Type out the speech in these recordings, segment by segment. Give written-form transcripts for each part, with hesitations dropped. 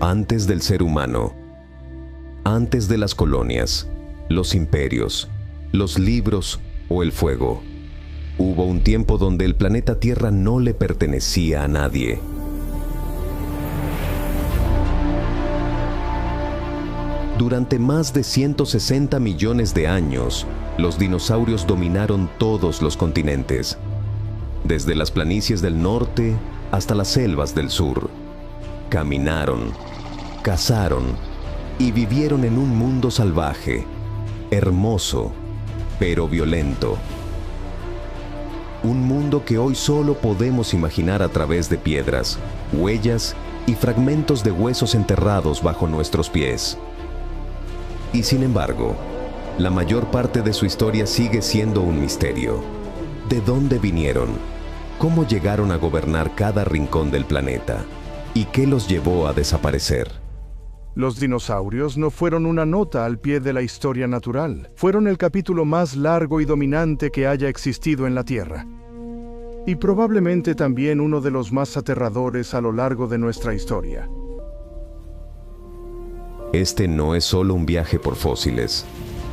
Antes del ser humano, antes de las colonias, los imperios, los libros o el fuego, hubo un tiempo donde el planeta Tierra no le pertenecía a nadie. Durante más de 160 millones de años, los dinosaurios dominaron todos los continentes, desde las planicies del norte hasta las selvas del sur. Caminaron, cazaron y vivieron en un mundo salvaje, hermoso, pero violento. Un mundo que hoy solo podemos imaginar a través de piedras, huellas y fragmentos de huesos enterrados bajo nuestros pies. Y sin embargo, la mayor parte de su historia sigue siendo un misterio. ¿De dónde vinieron? ¿Cómo llegaron a gobernar cada rincón del planeta? ¿Y qué los llevó a desaparecer? Los dinosaurios no fueron una nota al pie de la historia natural. Fueron el capítulo más largo y dominante que haya existido en la Tierra. Y probablemente también uno de los más aterradores a lo largo de nuestra historia. Este no es solo un viaje por fósiles.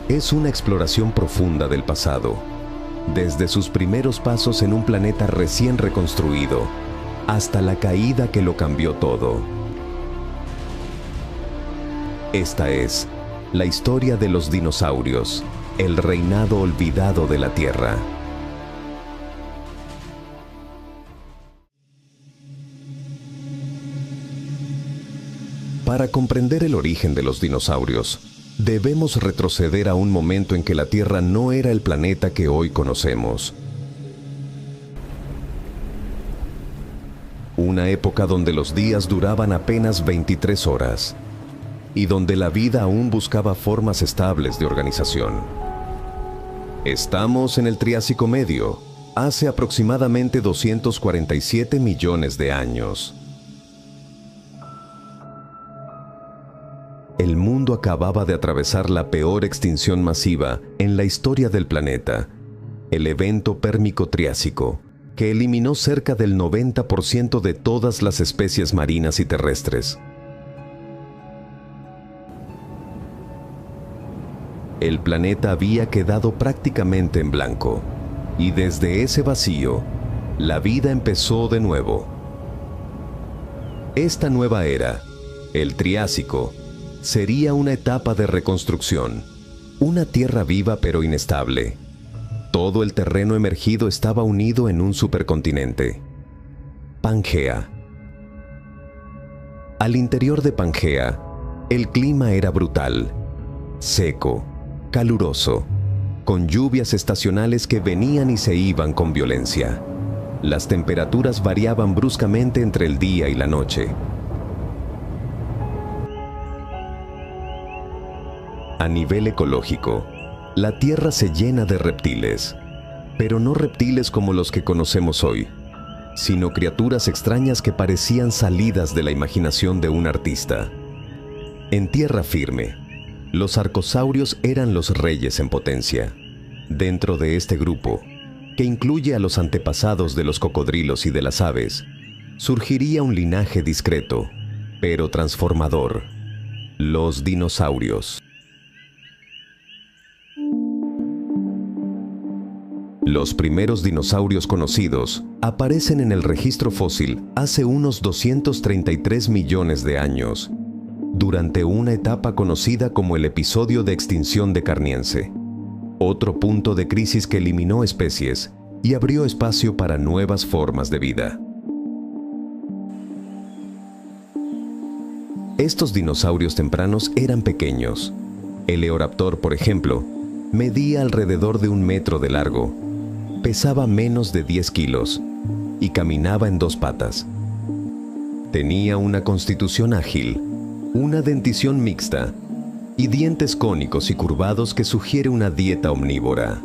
Es una exploración profunda del pasado. Desde sus primeros pasos en un planeta recién reconstruido, hasta la caída que lo cambió todo. Esta es la historia de los dinosaurios, el reinado olvidado de la Tierra. Para comprender el origen de los dinosaurios, debemos retroceder a un momento en que la Tierra no era el planeta que hoy conocemos. Una época donde los días duraban apenas 23 horas y donde la vida aún buscaba formas estables de organización. Estamos en el Triásico Medio, hace aproximadamente 247 millones de años. El mundo acababa de atravesar la peor extinción masiva en la historia del planeta, el evento Pérmico Triásico, que eliminó cerca del 90% de todas las especies marinas y terrestres. El planeta había quedado prácticamente en blanco, y desde ese vacío, la vida empezó de nuevo. Esta nueva era, el Triásico, sería una etapa de reconstrucción, una tierra viva pero inestable. Todo el terreno emergido estaba unido en un supercontinente, Pangea. Al interior de Pangea, el clima era brutal, seco, caluroso, con lluvias estacionales que venían y se iban con violencia. Las temperaturas variaban bruscamente entre el día y la noche. A nivel ecológico, la Tierra se llena de reptiles, pero no reptiles como los que conocemos hoy, sino criaturas extrañas que parecían salidas de la imaginación de un artista. En tierra firme, los arcosaurios eran los reyes en potencia. Dentro de este grupo, que incluye a los antepasados de los cocodrilos y de las aves, surgiría un linaje discreto, pero transformador: los dinosaurios. Los primeros dinosaurios conocidos aparecen en el registro fósil hace unos 233 millones de años, durante una etapa conocida como el episodio de extinción de Carniense, otro punto de crisis que eliminó especies y abrió espacio para nuevas formas de vida. Estos dinosaurios tempranos eran pequeños. El Eoraptor, por ejemplo, medía alrededor de 1 metro de largo, pesaba menos de 10 kilos y caminaba en 2 patas. Tenía una constitución ágil, una dentición mixta y dientes cónicos y curvados que sugiere una dieta omnívora.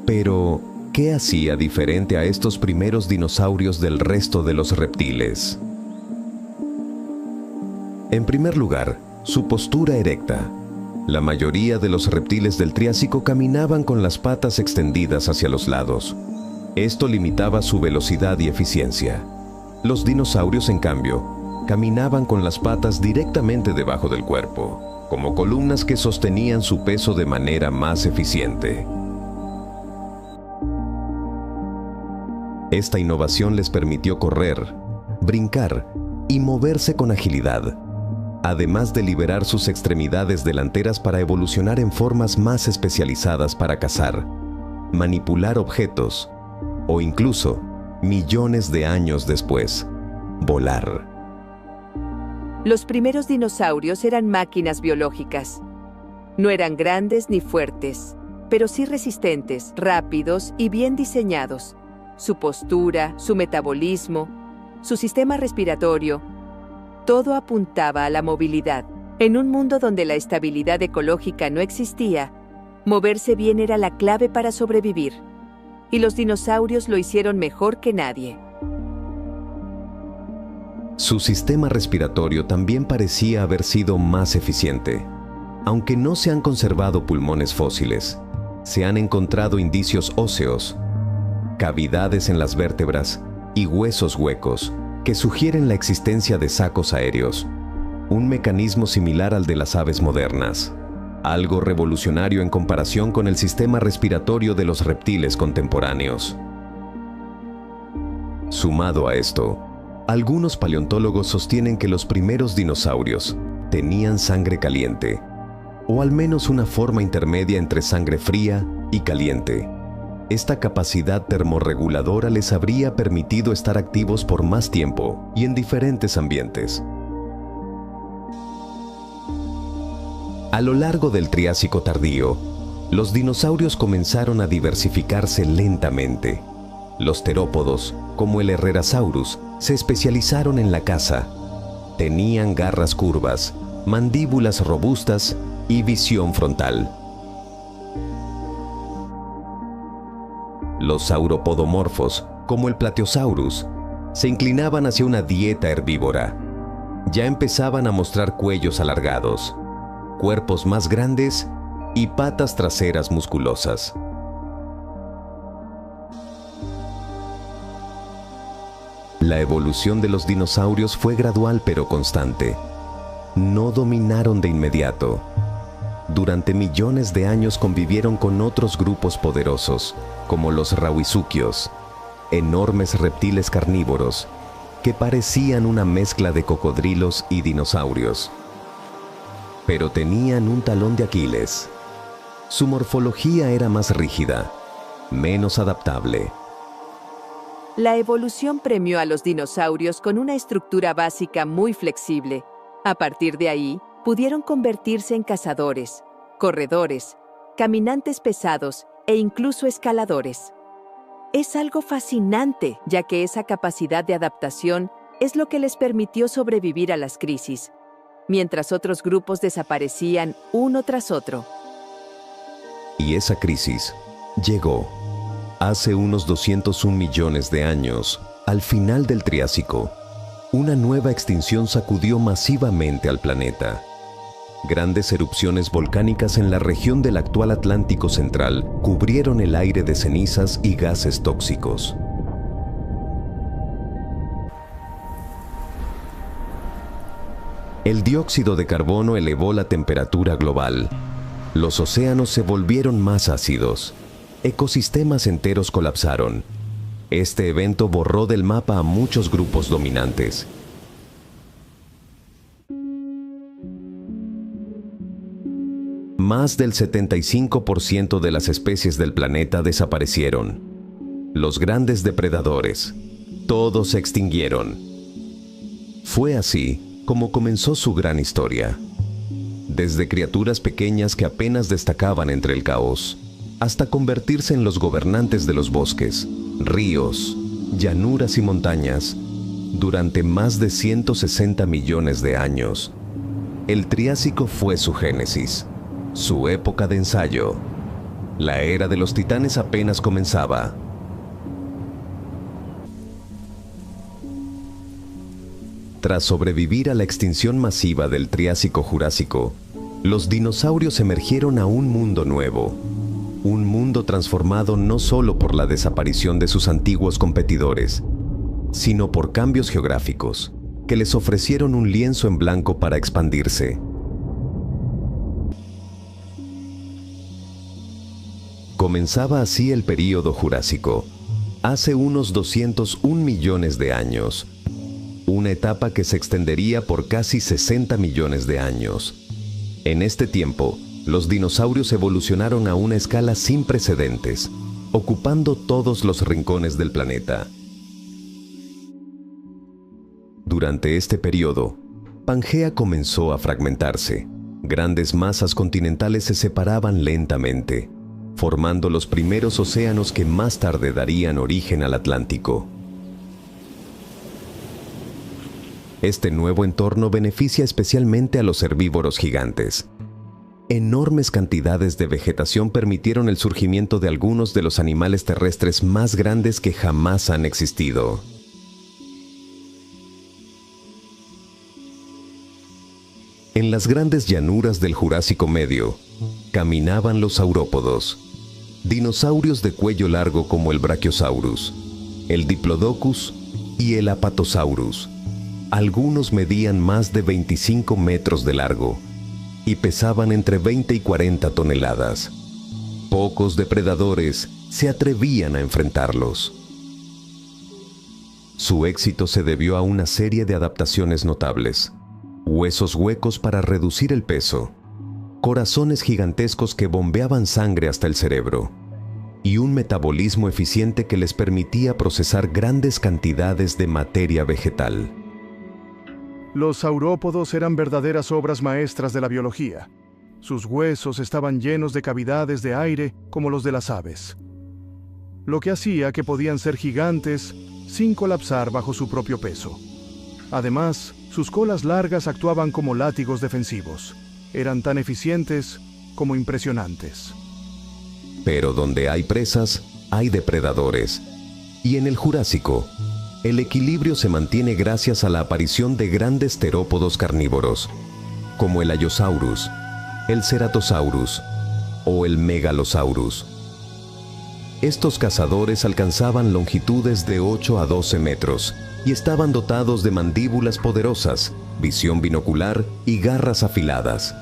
Pero, ¿qué hacía diferente a estos primeros dinosaurios del resto de los reptiles? En primer lugar, su postura erecta. La mayoría de los reptiles del Triásico caminaban con las patas extendidas hacia los lados. Esto limitaba su velocidad y eficiencia. Los dinosaurios, en cambio, caminaban con las patas directamente debajo del cuerpo, como columnas que sostenían su peso de manera más eficiente. Esta innovación les permitió correr, brincar y moverse con agilidad, además de liberar sus extremidades delanteras para evolucionar en formas más especializadas para cazar, manipular objetos o incluso, millones de años después, volar. Los primeros dinosaurios eran máquinas biológicas. No eran grandes ni fuertes, pero sí resistentes, rápidos y bien diseñados. Su postura, su metabolismo, su sistema respiratorio, todo apuntaba a la movilidad. En un mundo donde la estabilidad ecológica no existía, moverse bien era la clave para sobrevivir. Y los dinosaurios lo hicieron mejor que nadie. Su sistema respiratorio también parecía haber sido más eficiente. Aunque no se han conservado pulmones fósiles, se han encontrado indicios óseos, cavidades en las vértebras y huesos huecos que sugieren la existencia de sacos aéreos, un mecanismo similar al de las aves modernas, algo revolucionario en comparación con el sistema respiratorio de los reptiles contemporáneos. Sumado a esto, algunos paleontólogos sostienen que los primeros dinosaurios tenían sangre caliente, o al menos una forma intermedia entre sangre fría y caliente. Esta capacidad termorreguladora les habría permitido estar activos por más tiempo y en diferentes ambientes. A lo largo del Triásico tardío, los dinosaurios comenzaron a diversificarse lentamente. Los terópodos, como el Herrerasaurus, se especializaron en la caza. Tenían garras curvas, mandíbulas robustas y visión frontal. Los sauropodomorfos, como el Plateosaurus, se inclinaban hacia una dieta herbívora. Ya empezaban a mostrar cuellos alargados, cuerpos más grandes y patas traseras musculosas. La evolución de los dinosaurios fue gradual pero constante. No dominaron de inmediato. Durante millones de años convivieron con otros grupos poderosos, como los rauisuquios, enormes reptiles carnívoros que parecían una mezcla de cocodrilos y dinosaurios. Pero tenían un talón de Aquiles. Su morfología era más rígida, menos adaptable. La evolución premió a los dinosaurios con una estructura básica muy flexible. A partir de ahí, pudieron convertirse en cazadores, corredores, caminantes pesados e incluso escaladores. Es algo fascinante, ya que esa capacidad de adaptación es lo que les permitió sobrevivir a las crisis, mientras otros grupos desaparecían uno tras otro. Y esa crisis llegó hace unos 201 millones de años, al final del Triásico. Una nueva extinción sacudió masivamente al planeta. Grandes erupciones volcánicas en la región del actual Atlántico Central cubrieron el aire de cenizas y gases tóxicos. El dióxido de carbono elevó la temperatura global. Los océanos se volvieron más ácidos. Ecosistemas enteros colapsaron. Este evento borró del mapa a muchos grupos dominantes. Más del 75% de las especies del planeta desaparecieron. Los grandes depredadores, todos se extinguieron. Fue así como comenzó su gran historia. Desde criaturas pequeñas que apenas destacaban entre el caos, hasta convertirse en los gobernantes de los bosques, ríos, llanuras y montañas, durante más de 160 millones de años. El Triásico fue su génesis, su época de ensayo. La era de los titanes apenas comenzaba. Tras sobrevivir a la extinción masiva del Triásico-Jurásico, los dinosaurios emergieron a un mundo nuevo. Un mundo transformado no solo por la desaparición de sus antiguos competidores, sino por cambios geográficos, que les ofrecieron un lienzo en blanco para expandirse. Comenzaba así el período Jurásico, hace unos 201 millones de años, una etapa que se extendería por casi 60 millones de años. En este tiempo, los dinosaurios evolucionaron a una escala sin precedentes, ocupando todos los rincones del planeta. Durante este periodo, Pangea comenzó a fragmentarse. Grandes masas continentales se separaban lentamente, formando los primeros océanos que más tarde darían origen al Atlántico. Este nuevo entorno beneficia especialmente a los herbívoros gigantes. Enormes cantidades de vegetación permitieron el surgimiento de algunos de los animales terrestres más grandes que jamás han existido. En las grandes llanuras del Jurásico Medio, caminaban los saurópodos, dinosaurios de cuello largo como el Brachiosaurus, el Diplodocus y el Apatosaurus. Algunos medían más de 25 metros de largo y pesaban entre 20 y 40 toneladas. Pocos depredadores se atrevían a enfrentarlos. Su éxito se debió a una serie de adaptaciones notables: huesos huecos para reducir el peso, corazones gigantescos que bombeaban sangre hasta el cerebro, y un metabolismo eficiente que les permitía procesar grandes cantidades de materia vegetal. Los saurópodos eran verdaderas obras maestras de la biología. Sus huesos estaban llenos de cavidades de aire como los de las aves, lo que hacía que podían ser gigantes sin colapsar bajo su propio peso. Además, sus colas largas actuaban como látigos defensivos. Eran tan eficientes como impresionantes. Pero donde hay presas, hay depredadores. Y en el Jurásico, el equilibrio se mantiene gracias a la aparición de grandes terópodos carnívoros, como el Allosaurus, el Ceratosaurus o el Megalosaurus. Estos cazadores alcanzaban longitudes de 8 a 12 metros y estaban dotados de mandíbulas poderosas, visión binocular y garras afiladas.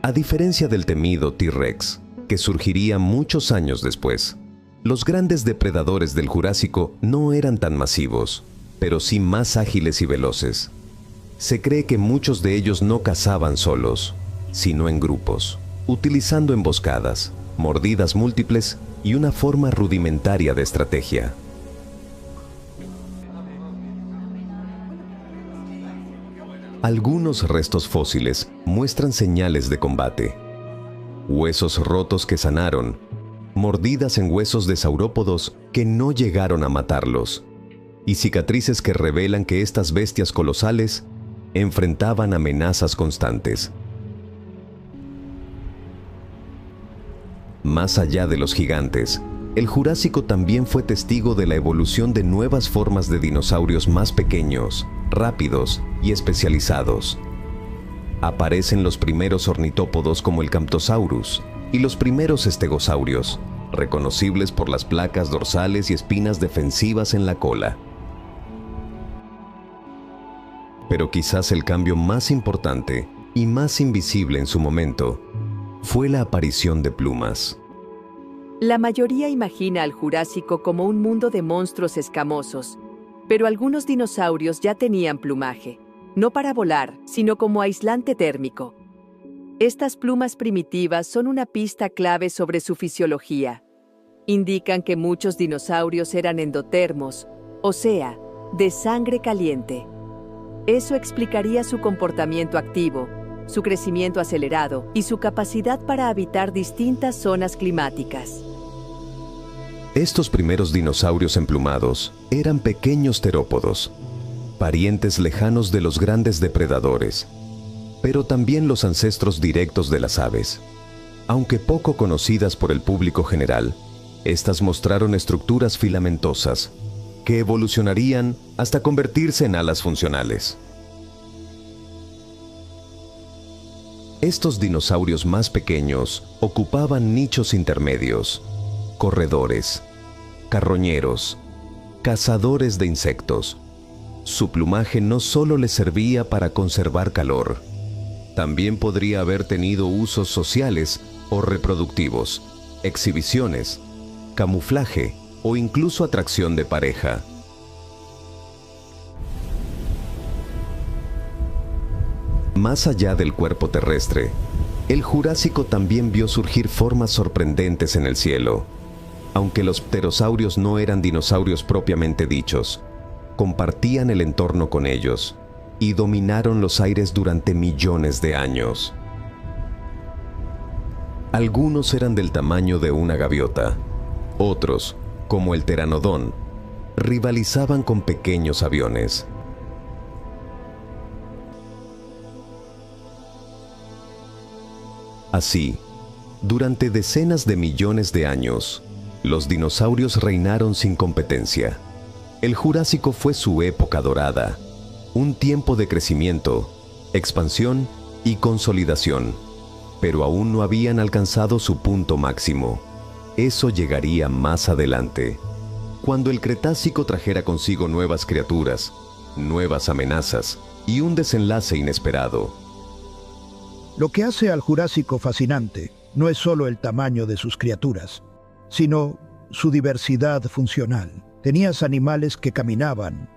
A diferencia del temido T-Rex, que surgiría muchos años después, los grandes depredadores del Jurásico no eran tan masivos, pero sí más ágiles y veloces. Se cree que muchos de ellos no cazaban solos, sino en grupos, utilizando emboscadas, mordidas múltiples y una forma rudimentaria de estrategia. Algunos restos fósiles muestran señales de combate: huesos rotos que sanaron, mordidas en huesos de saurópodos que no llegaron a matarlos, y cicatrices que revelan que estas bestias colosales enfrentaban amenazas constantes. Más allá de los gigantes, el Jurásico también fue testigo de la evolución de nuevas formas de dinosaurios más pequeños, rápidos y especializados. Aparecen los primeros ornitópodos como el Camptosaurus y los primeros estegosaurios, reconocibles por las placas dorsales y espinas defensivas en la cola. Pero quizás el cambio más importante y más invisible en su momento fue la aparición de plumas. La mayoría imagina al Jurásico como un mundo de monstruos escamosos, pero algunos dinosaurios ya tenían plumaje, no para volar, sino como aislante térmico. Estas plumas primitivas son una pista clave sobre su fisiología. Indican que muchos dinosaurios eran endotermos, o sea, de sangre caliente. Eso explicaría su comportamiento activo, su crecimiento acelerado y su capacidad para habitar distintas zonas climáticas. Estos primeros dinosaurios emplumados eran pequeños terópodos, parientes lejanos de los grandes depredadores, pero también los ancestros directos de las aves. Aunque poco conocidas por el público general, estas mostraron estructuras filamentosas que evolucionarían hasta convertirse en alas funcionales. Estos dinosaurios más pequeños ocupaban nichos intermedios: corredores, carroñeros, cazadores de insectos. Su plumaje no solo les servía para conservar calor, también podría haber tenido usos sociales o reproductivos, exhibiciones, camuflaje o incluso atracción de pareja. Más allá del cuerpo terrestre, el Jurásico también vio surgir formas sorprendentes en el cielo. Aunque los pterosaurios no eran dinosaurios propiamente dichos, compartían el entorno con ellos y dominaron los aires durante millones de años. Algunos eran del tamaño de una gaviota, otros, como el pteranodón, rivalizaban con pequeños aviones. Así, durante decenas de millones de años, los dinosaurios reinaron sin competencia. El Jurásico fue su época dorada, un tiempo de crecimiento, expansión y consolidación, pero aún no habían alcanzado su punto máximo. Eso llegaría más adelante, cuando el Cretácico trajera consigo nuevas criaturas, nuevas amenazas y un desenlace inesperado. Lo que hace al Jurásico fascinante no es solo el tamaño de sus criaturas, sino su diversidad funcional. Tenías animales que caminaban,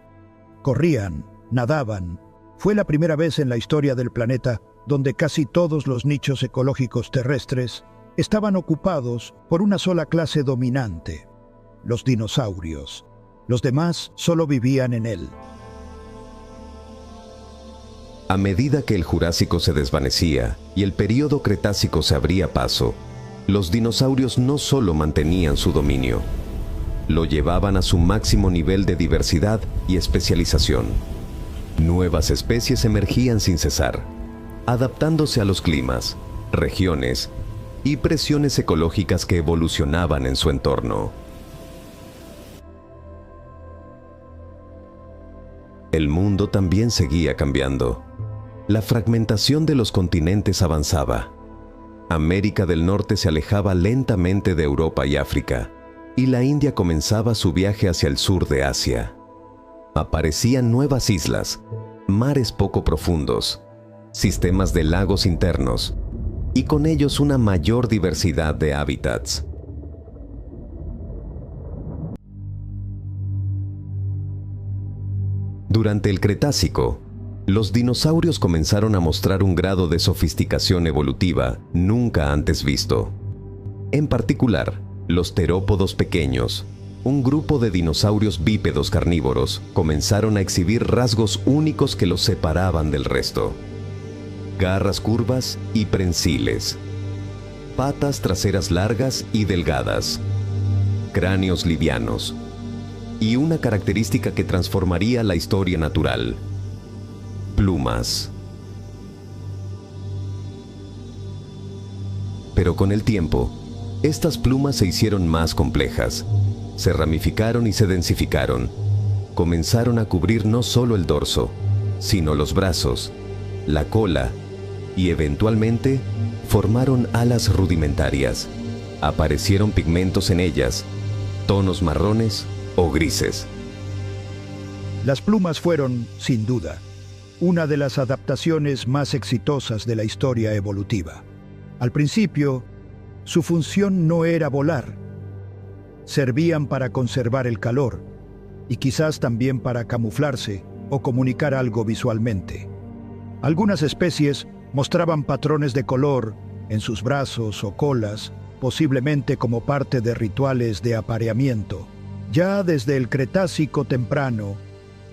corrían, nadaban. Fue la primera vez en la historia del planeta donde casi todos los nichos ecológicos terrestres estaban ocupados por una sola clase dominante, los dinosaurios. Los demás solo vivían en él. A medida que el Jurásico se desvanecía y el período Cretácico se abría paso, los dinosaurios no solo mantenían su dominio, lo llevaban a su máximo nivel de diversidad y especialización. Nuevas especies emergían sin cesar, adaptándose a los climas, regiones y presiones ecológicas que evolucionaban en su entorno. El mundo también seguía cambiando. La fragmentación de los continentes avanzaba. América del Norte se alejaba lentamente de Europa y África, y la India comenzaba su viaje hacia el sur de Asia. Aparecían nuevas islas, mares poco profundos, sistemas de lagos internos, y con ellos una mayor diversidad de hábitats. Durante el Cretácico, los dinosaurios comenzaron a mostrar un grado de sofisticación evolutiva nunca antes visto. En particular, los terópodos pequeños, un grupo de dinosaurios bípedos carnívoros, comenzaron a exhibir rasgos únicos que los separaban del resto. Garras curvas y prensiles, patas traseras largas y delgadas, cráneos livianos, y una característica que transformaría la historia natural: plumas. Pero con el tiempo, estas plumas se hicieron más complejas, se ramificaron y se densificaron. Comenzaron a cubrir no solo el dorso, sino los brazos, la cola y eventualmente formaron alas rudimentarias. Aparecieron pigmentos en ellas, tonos marrones o grises. Las plumas fueron, sin duda, una de las adaptaciones más exitosas de la historia evolutiva. Al principio, su función no era volar. Servían para conservar el calor y quizás también para camuflarse o comunicar algo visualmente. Algunas especies mostraban patrones de color en sus brazos o colas, posiblemente como parte de rituales de apareamiento. Ya desde el Cretácico temprano,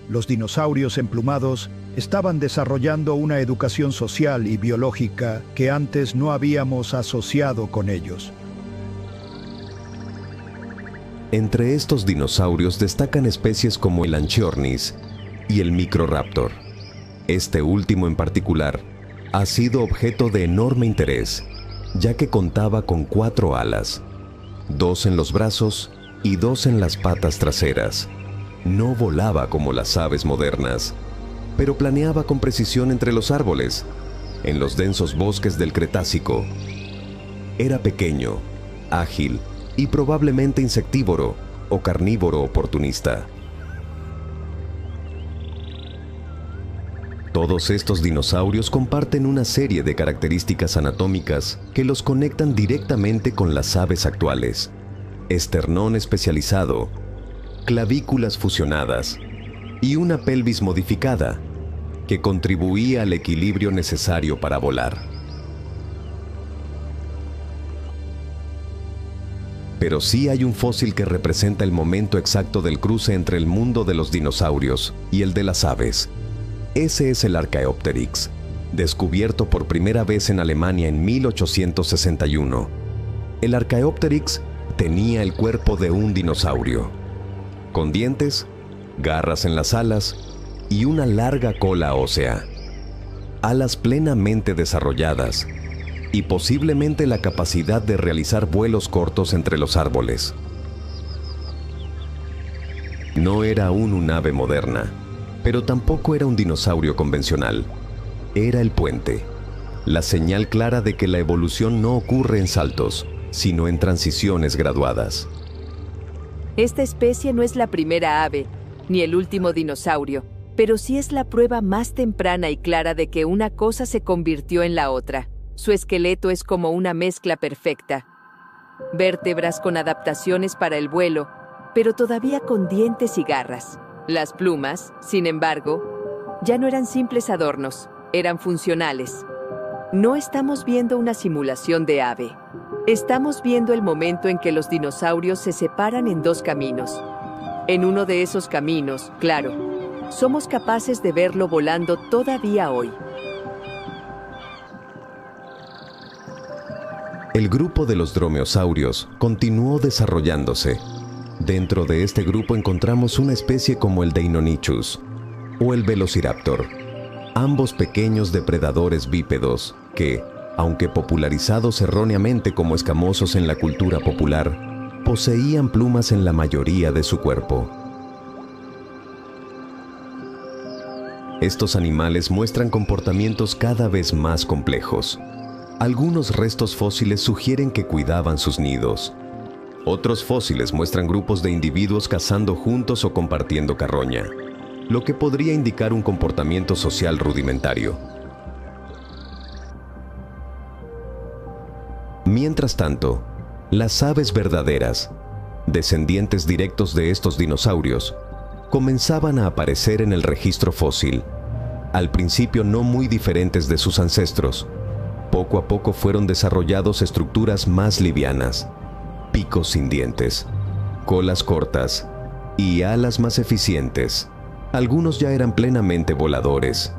los dinosaurios emplumados estaban desarrollando una educación social y biológica que antes no habíamos asociado con ellos. Entre estos dinosaurios destacan especies como el Anchiornis y el Microraptor. Este último en particular ha sido objeto de enorme interés, ya que contaba con 4 alas, 2 en los brazos y 2 en las patas traseras. No volaba como las aves modernas, pero planeaba con precisión entre los árboles, en los densos bosques del Cretácico. Era pequeño, ágil y probablemente insectívoro o carnívoro oportunista. Todos estos dinosaurios comparten una serie de características anatómicas que los conectan directamente con las aves actuales. Esternón especializado, clavículas fusionadas y una pelvis modificada que contribuía al equilibrio necesario para volar. Pero sí hay un fósil que representa el momento exacto del cruce entre el mundo de los dinosaurios y el de las aves. Ese es el Archaeopteryx, descubierto por primera vez en Alemania en 1861. El Archaeopteryx tenía el cuerpo de un dinosaurio, con dientes, garras en las alas y una larga cola ósea, alas plenamente desarrolladas y posiblemente la capacidad de realizar vuelos cortos entre los árboles. No era aún un ave moderna, pero tampoco era un dinosaurio convencional. Era el puente, la señal clara de que la evolución no ocurre en saltos, sino en transiciones graduadas. Esta especie no es la primera ave, ni el último dinosaurio, pero sí es la prueba más temprana y clara de que una cosa se convirtió en la otra. Su esqueleto es como una mezcla perfecta. Vértebras con adaptaciones para el vuelo, pero todavía con dientes y garras. Las plumas, sin embargo, ya no eran simples adornos, eran funcionales. No estamos viendo una simulación de ave. Estamos viendo el momento en que los dinosaurios se separan en dos caminos. En uno de esos caminos, claro, somos capaces de verlo volando todavía hoy. El grupo de los dromeosaurios continuó desarrollándose. Dentro de este grupo encontramos una especie como el Deinonychus o el Velociraptor, ambos pequeños depredadores bípedos que, aunque popularizados erróneamente como escamosos en la cultura popular, poseían plumas en la mayoría de su cuerpo. Estos animales muestran comportamientos cada vez más complejos. Algunos restos fósiles sugieren que cuidaban sus nidos. Otros fósiles muestran grupos de individuos cazando juntos o compartiendo carroña, lo que podría indicar un comportamiento social rudimentario. Mientras tanto, las aves verdaderas, descendientes directos de estos dinosaurios, comenzaban a aparecer en el registro fósil, al principio no muy diferentes de sus ancestros. Poco a poco fueron desarrollados estructuras más livianas, picos sin dientes, colas cortas y alas más eficientes. Algunos ya eran plenamente voladores,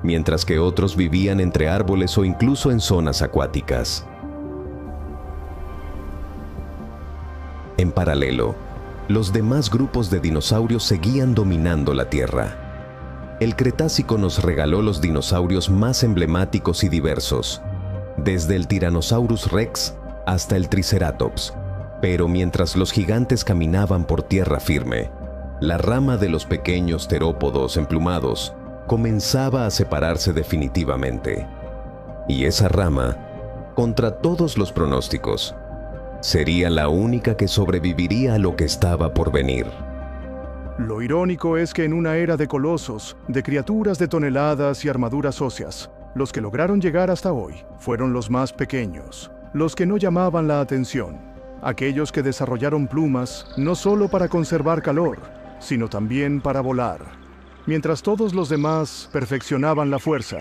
mientras que otros vivían entre árboles o incluso en zonas acuáticas. En paralelo, los demás grupos de dinosaurios seguían dominando la Tierra. El Cretácico nos regaló los dinosaurios más emblemáticos y diversos, desde el Tyrannosaurus Rex hasta el Triceratops. Pero mientras los gigantes caminaban por tierra firme, la rama de los pequeños terópodos emplumados comenzaba a separarse definitivamente. Y esa rama, contra todos los pronósticos, sería la única que sobreviviría a lo que estaba por venir. Lo irónico es que en una era de colosos, de criaturas de toneladas y armaduras óseas, los que lograron llegar hasta hoy fueron los más pequeños, los que no llamaban la atención, aquellos que desarrollaron plumas no solo para conservar calor, sino también para volar. Mientras todos los demás perfeccionaban la fuerza,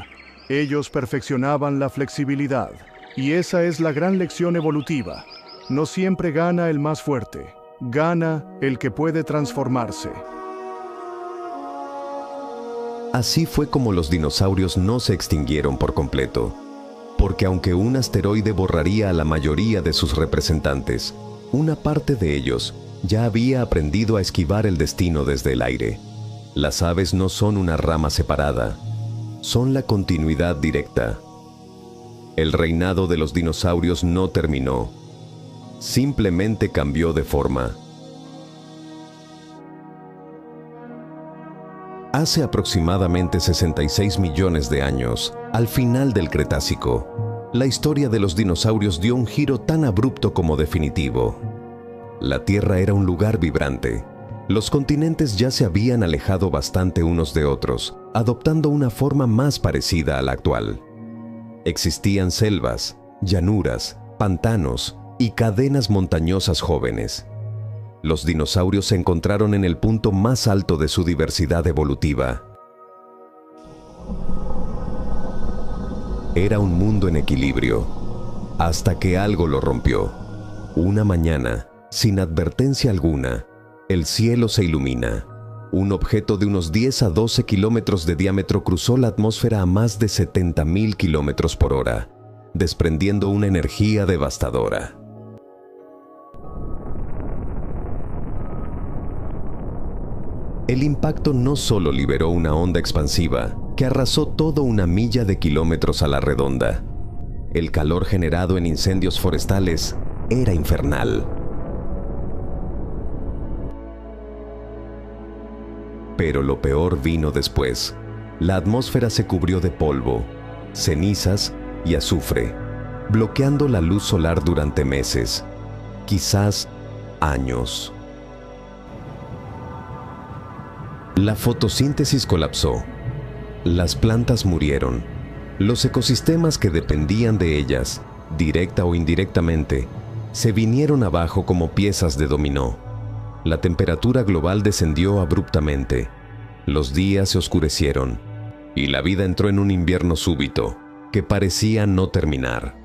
ellos perfeccionaban la flexibilidad. Y esa es la gran lección evolutiva. No siempre gana el más fuerte, gana el que puede transformarse. Así fue como los dinosaurios no se extinguieron por completo, porque aunque un asteroide borraría a la mayoría de sus representantes, una parte de ellos ya había aprendido a esquivar el destino desde el aire. Las aves no son una rama separada, son la continuidad directa. El reinado de los dinosaurios no terminó, simplemente cambió de forma. Hace aproximadamente 66 millones de años, al final del Cretácico, la historia de los dinosaurios dio un giro tan abrupto como definitivo. La Tierra era un lugar vibrante, Los continentes ya se habían alejado bastante unos de otros, adoptando una forma más parecida a la actual. Existían selvas, llanuras, pantanos y cadenas montañosas jóvenes. Los dinosaurios se encontraron en el punto más alto de su diversidad evolutiva. Era un mundo en equilibrio, hasta que algo lo rompió. Una mañana, sin advertencia alguna, el cielo se ilumina. Un objeto de unos 10 a 12 kilómetros de diámetro cruzó la atmósfera a más de 70.000 kilómetros por hora, desprendiendo una energía devastadora. El impacto no solo liberó una onda expansiva que arrasó toda una milla de kilómetros a la redonda. El calor generado en incendios forestales era infernal. Pero lo peor vino después. La atmósfera se cubrió de polvo, cenizas y azufre, bloqueando la luz solar durante meses, quizás años. La fotosíntesis colapsó. Las plantas murieron. Los ecosistemas que dependían de ellas, directa o indirectamente, se vinieron abajo como piezas de dominó. La temperatura global descendió abruptamente. Los días se oscurecieron y la vida entró en un invierno súbito que parecía no terminar.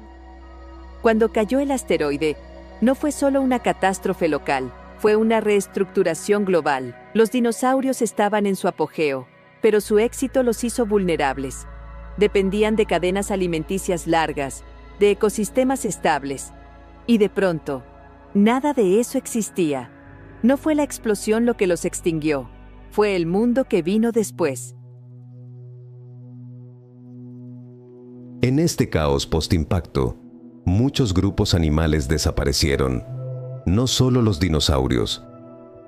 Cuando cayó el asteroide, no fue solo una catástrofe local, fue una reestructuración global. Los dinosaurios estaban en su apogeo, pero su éxito los hizo vulnerables. Dependían de cadenas alimenticias largas, de ecosistemas estables. Y de pronto, nada de eso existía. No fue la explosión lo que los extinguió, fue el mundo que vino después. En este caos postimpacto, muchos grupos animales desaparecieron. No solo los dinosaurios,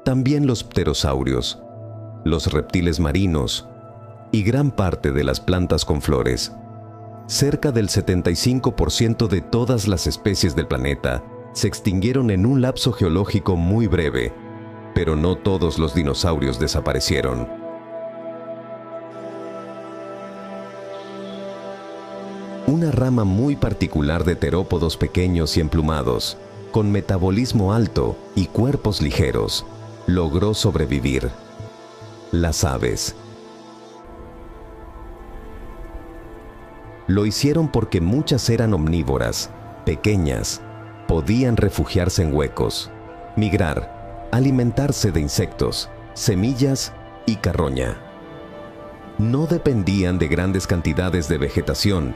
también los pterosaurios, los reptiles marinos y gran parte de las plantas con flores. Cerca del 75% de todas las especies del planeta se extinguieron en un lapso geológico muy breve, pero no todos los dinosaurios desaparecieron. Una rama muy particular de terópodos pequeños y emplumados, con metabolismo alto y cuerpos ligeros, logró sobrevivir: las aves. Lo hicieron porque muchas eran omnívoras, pequeñas, podían refugiarse en huecos, migrar, alimentarse de insectos, semillas y carroña. No dependían de grandes cantidades de vegetación,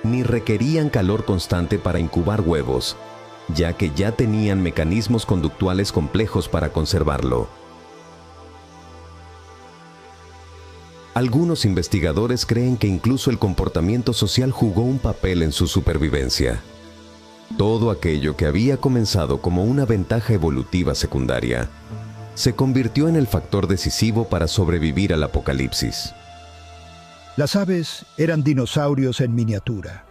ni requerían calor constante para incubar huevos, ya que ya tenían mecanismos conductuales complejos para conservarlo. Algunos investigadores creen que incluso el comportamiento social jugó un papel en su supervivencia. Todo aquello que había comenzado como una ventaja evolutiva secundaria se convirtió en el factor decisivo para sobrevivir al apocalipsis. Las aves eran dinosaurios en miniatura.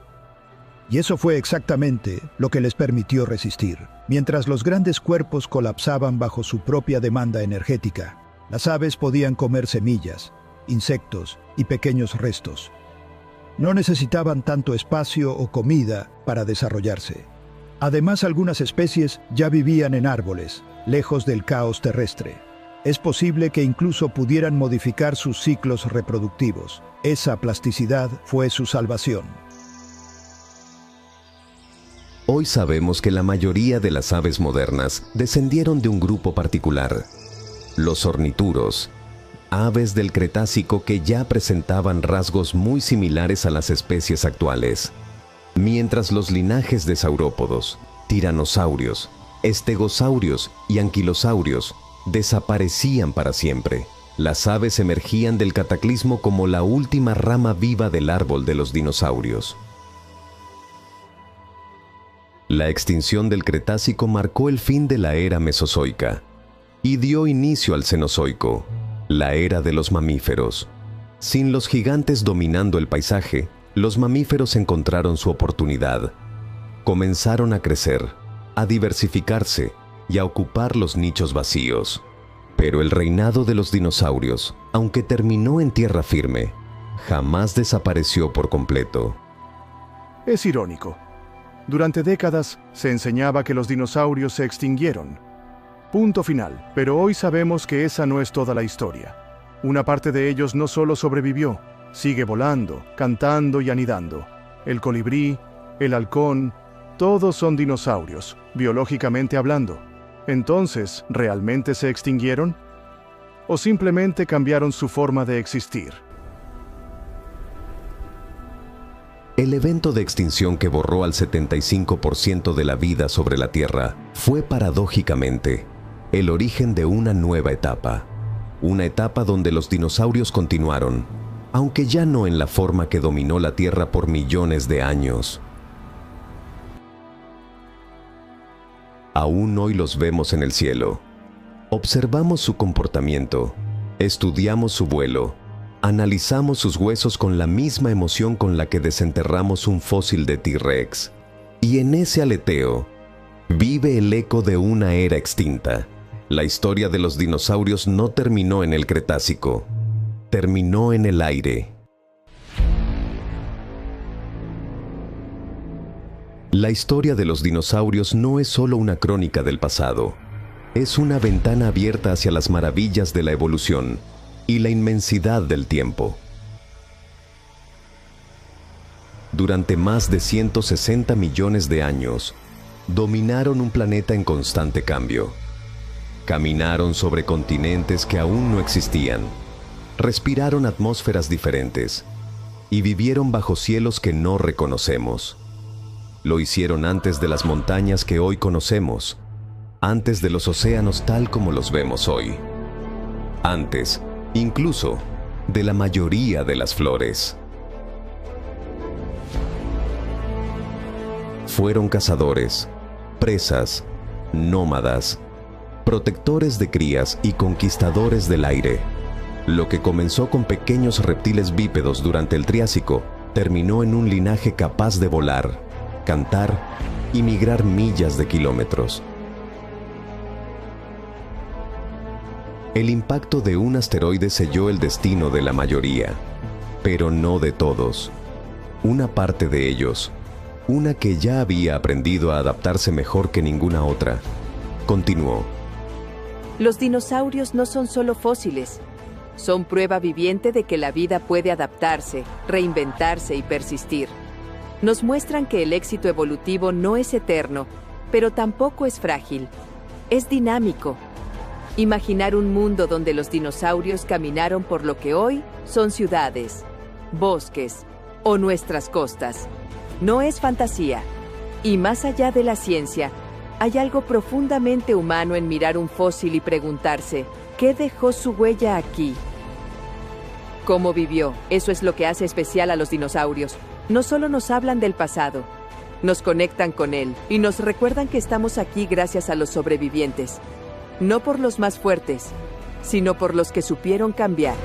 Y eso fue exactamente lo que les permitió resistir. Mientras los grandes cuerpos colapsaban bajo su propia demanda energética, las aves podían comer semillas, insectos y pequeños restos. No necesitaban tanto espacio o comida para desarrollarse. Además, algunas especies ya vivían en árboles, lejos del caos terrestre. Es posible que incluso pudieran modificar sus ciclos reproductivos. Esa plasticidad fue su salvación. Hoy sabemos que la mayoría de las aves modernas descendieron de un grupo particular: los ornituros, aves del Cretácico que ya presentaban rasgos muy similares a las especies actuales. Mientras los linajes de saurópodos, tiranosaurios, estegosaurios y anquilosaurios desaparecían para siempre, las aves emergían del cataclismo como la última rama viva del árbol de los dinosaurios. La extinción del Cretácico marcó el fin de la era Mesozoica y dio inicio al Cenozoico, la era de los mamíferos. Sin los gigantes dominando el paisaje, los mamíferos encontraron su oportunidad. Comenzaron a crecer, a diversificarse y a ocupar los nichos vacíos. Pero el reinado de los dinosaurios, aunque terminó en tierra firme, jamás desapareció por completo. Es irónico. Durante décadas se enseñaba que los dinosaurios se extinguieron. Punto final. Pero hoy sabemos que esa no es toda la historia. Una parte de ellos no solo sobrevivió, sigue volando, cantando y anidando. El colibrí, el halcón, todos son dinosaurios, biológicamente hablando. Entonces, ¿realmente se extinguieron? ¿O simplemente cambiaron su forma de existir? El evento de extinción que borró al 75% de la vida sobre la Tierra fue paradójicamente el origen de una nueva etapa. Una etapa donde los dinosaurios continuaron, aunque ya no en la forma que dominó la Tierra por millones de años. Aún hoy los vemos en el cielo. Observamos su comportamiento, estudiamos su vuelo, analizamos sus huesos con la misma emoción con la que desenterramos un fósil de T-Rex. Y en ese aleteo vive el eco de una era extinta. La historia de los dinosaurios no terminó en el Cretácico, terminó en el aire. La historia de los dinosaurios no es solo una crónica del pasado, es una ventana abierta hacia las maravillas de la evolución y la inmensidad del tiempo. Durante más de 160 millones de años, dominaron un planeta en constante cambio. Caminaron sobre continentes que aún no existían, respiraron atmósferas diferentes y vivieron bajo cielos que no reconocemos. Lo hicieron antes de las montañas que hoy conocemos, antes de los océanos tal como los vemos hoy, antes, incluso, de la mayoría de las flores. Fueron cazadores, presas, nómadas, protectores de crías y conquistadores del aire. Lo que comenzó con pequeños reptiles bípedos durante el Triásico terminó en un linaje capaz de volar, cantar y migrar millas de kilómetros. El impacto de un asteroide selló el destino de la mayoría, pero no de todos. Una parte de ellos, una que ya había aprendido a adaptarse mejor que ninguna otra, continuó. Los dinosaurios no son solo fósiles, son prueba viviente de que la vida puede adaptarse, reinventarse y persistir. Nos muestran que el éxito evolutivo no es eterno, pero tampoco es frágil. Es dinámico. Imaginar un mundo donde los dinosaurios caminaron por lo que hoy son ciudades, bosques o nuestras costas, no es fantasía. Y más allá de la ciencia, hay algo profundamente humano en mirar un fósil y preguntarse, ¿qué dejó su huella aquí? ¿Cómo vivió? Eso es lo que hace especial a los dinosaurios. No solo nos hablan del pasado, nos conectan con él y nos recuerdan que estamos aquí gracias a los sobrevivientes. No por los más fuertes, sino por los que supieron cambiar.